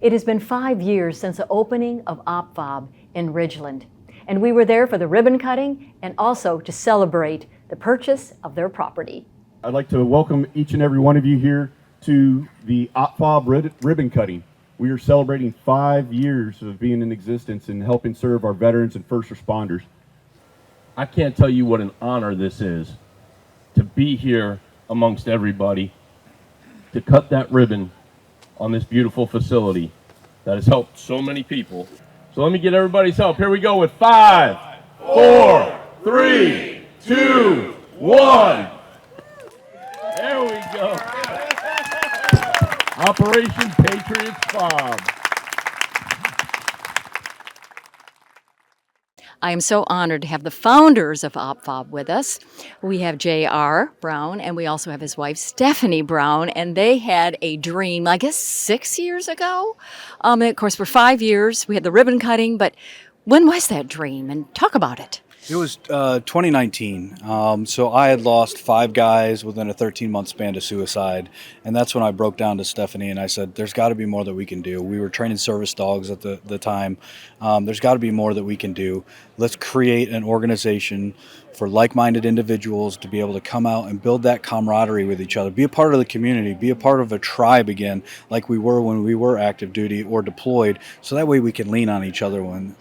It has been 5 years since the opening of OPFOB in Ridgeland, and we were there for the ribbon cutting and also to celebrate the purchase of their property. I'd like to welcome each and every one of you here to the OPFOB ribbon cutting. We are celebrating 5 years of being in existence and helping serve our veterans and first responders. I can't tell you what an honor this is to be here amongst everybody, to cut that ribbon on this beautiful facility that has helped so many people. So let me get everybody's help. Here we go with 5, 4, 3, 2, 1. There we go. Operation Patriots FOB. I am so honored to have the founders of OPFOB with us. We have J.R. Brown, and we also have his wife, Stephanie Brown, and they had a dream, I guess, 6 years ago. And of course, for 5 years, we had the ribbon cutting, but when was that dream? And talk about it. It was 2019. So I had lost 5 guys within a 13-month span to suicide. And that's when I broke down to Stephanie and I said, there's got to be more that we can do. We were training service dogs at the time. There's got to be more that we can do. Let's create an organization for like-minded individuals to be able to come out and build that camaraderie with each other, be a part of the community, be a part of a tribe again, like we were when we were active duty or deployed, so that way we can lean on each other when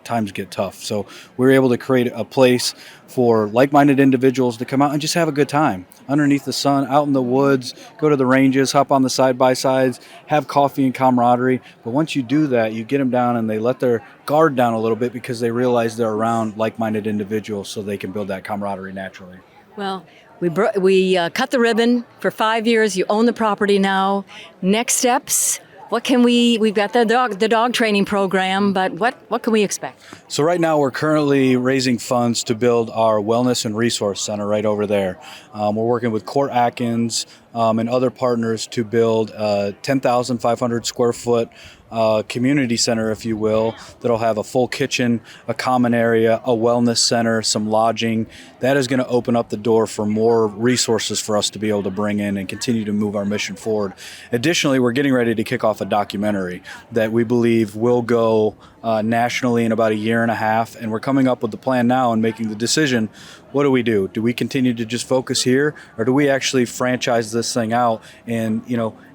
times get tough. So we were able to create a place for like-minded individuals to come out and just have a good time underneath the sun, out in the woods, go to the ranges, hop on the side-by-sides, have coffee and camaraderie. But once you do that, you get them down and they let their guard down a little bit because they realize they're around like-minded individuals so they can build that camaraderie naturally. Well, we cut the ribbon for 5 years. You own the property now. Next steps? What can we've got the dog training program, but what can we expect? So right now we're currently raising funds to build our wellness and resource center right over there. We're working with Court Atkins and other partners to build a 10,500 square foot community center, if you will, that'll have a full kitchen, a common area, a wellness center, some lodging. That is going to open up the door for more resources for us to be able to bring in and continue to move our mission forward. Additionally, we're getting ready to kick off a documentary that we believe will go nationally in about a year and a half, and we're coming up with the plan now and making the decision. What do we do? Do we continue to just focus here, or do we actually franchise this thing out? And,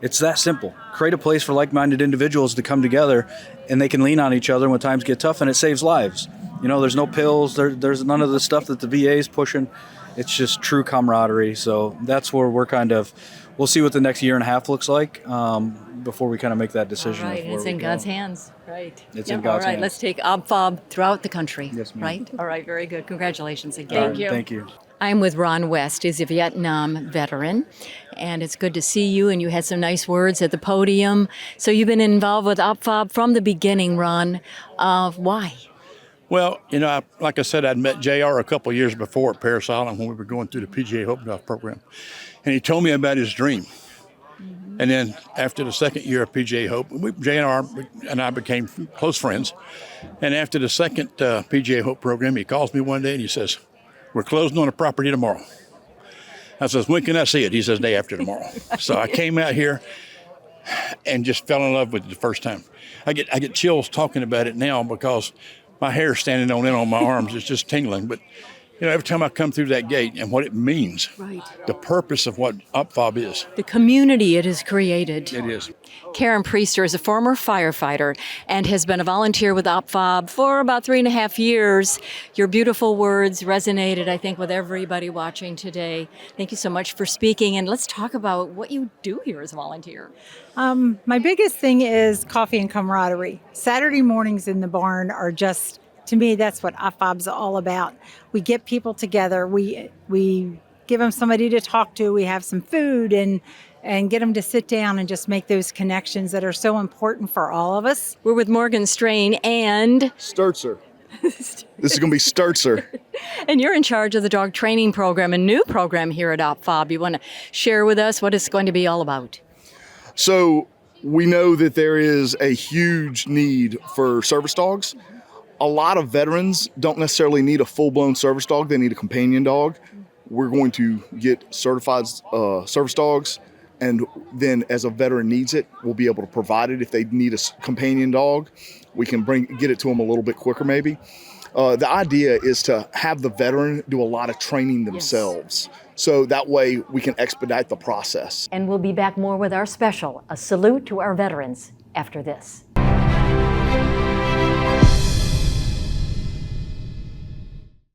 it's that simple. Create a place for like-minded individuals to come together, and they can lean on each other when times get tough, and it saves lives. There's no pills. There's none of the stuff that the VA is pushing. It's just true camaraderie. So that's where we'll see what the next year and a half looks like before we kind of make that decision. All right, it's in God's hands. Right. It's in God's hands. All right, let's take OPFOB throughout the country. Yes, ma'am. Right? All right, very good. Congratulations again. Thank you. I'm with Ron West. He's a Vietnam veteran, and it's good to see you, and you had some nice words at the podium. So you've been involved with OPFOB from the beginning, Ron. Why? Well, like I said, I'd met JR a couple of years before at Paris Island when we were going through the PGA Hope Golf program. And he told me about his dream. Mm-hmm. And then after the second year of PGA Hope, JR and I became close friends. And after the second PGA Hope program, he calls me one day and he says, "We're closing on a property tomorrow." I says, "When can I see it?" He says, "Day after tomorrow." So I came out here and just fell in love with it the first time. I get chills talking about it now because my hair standing on my arms is just tingling. But every time I come through that gate and what it means, right. The purpose of what OPFOB is. The community it has created. It is. Karen Priester is a former firefighter and has been a volunteer with OPFOB for about 3.5 years. Your beautiful words resonated, I think, with everybody watching today. Thank you so much for speaking, and let's talk about what you do here as a volunteer. My biggest thing is coffee and camaraderie. Saturday mornings in the barn are just, to me, that's what OPFOB's all about. We get people together. We give them somebody to talk to. We have some food and get them to sit down and just make those connections that are so important for all of us. We're with Morgan Strain and Sturtzer. This is going to be Sturtzer. And you're in charge of the dog training program, a new program here at OPFOB. You want to share with us what it's going to be all about? So we know that there is a huge need for service dogs. A lot of veterans don't necessarily need a full-blown service dog. They need a companion dog. We're going to get certified service dogs and then as a veteran needs it, we'll be able to provide it. If they need a companion dog, we can get it to them a little bit quicker maybe. The idea is to have the veteran do a lot of training themselves. So that way we can expedite the process. And we'll be back more with our special, a salute to our veterans, after this.